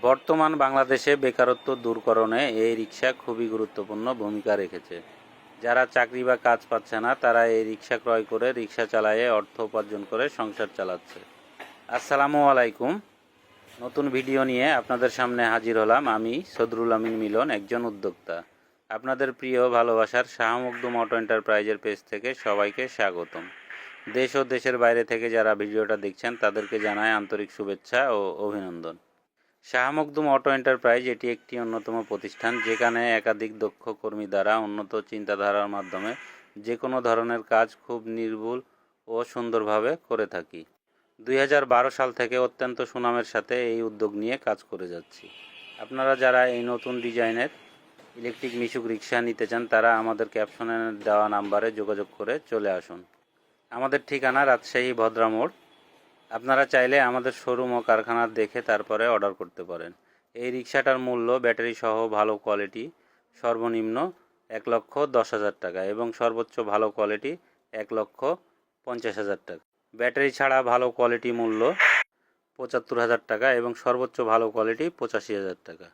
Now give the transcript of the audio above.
বর্তমান বাংলাদেশে বেকারত্ব দূরকরণে এই রিক্সা খুবই গুরুত্বপূর্ণ ভূমিকা রেখেছে। যারা চাকরি বা কাজ পাচ্ছে না তারা এই রিক্সা ক্রয় করে রিক্সা চালায়ে অর্থ উপার্জন করে সংসার চালাচ্ছে। আসসালামু আলাইকুম। নতুন ভিডিও নিয়ে আপনাদের সামনে হাজির হলাম আমি সদরুল আমিন মিলন, একজন উদ্যোক্তা। আপনাদের প্রিয় ভালোবাসার শাহ মখদুম অটো এন্টারপ্রাইজের পেজ থেকে সবাইকে স্বাগতম। দেশ ও দেশের বাইরে থেকে যারা ভিডিওটা দেখছেন তাদেরকে জানাই আন্তরিক শুভেচ্ছা ও অভিনন্দন। শাহ মখদুম অটো এন্টারপ্রাইজ এটি একটি অন্যতম প্রতিষ্ঠান যেখানে একাধিক দক্ষ কর্মী দ্বারা উন্নত চিন্তাধারার মাধ্যমে যে কোনো ধরনের কাজ খুব নির্ভুল ও সুন্দরভাবে করে থাকি। 2012 সাল থেকে অত্যন্ত সুনামের সাথে এই উদ্যোগ নিয়ে কাজ করে যাচ্ছি। আপনারা যারা এই নতুন ডিজাইনের ইলেকট্রিক মিশুক রিক্সা নিতে চান তারা আমাদের ক্যাপশনে দেওয়া নাম্বারে যোগাযোগ করে চলে আসুন। আমাদের ঠিকানা রাজশাহী ভদ্রা মোড়। আপনারা চাইলে আমাদের শোরুম ও কারখানা দেখে তারপরে অর্ডার করতে পারেন। এই রিক্সাটার মূল্য ব্যাটারি সহ ভালো কোয়ালিটি সর্বনিম্ন 1,10,000 টাকা এবং সর্বোচ্চ ভালো কোয়ালিটি 1,50,000 টাকা। ব্যাটারি ছাড়া ভালো কোয়ালিটি মূল্য 75,000 টাকা এবং সর্বোচ্চ ভালো কোয়ালিটি 85,000 টাকা।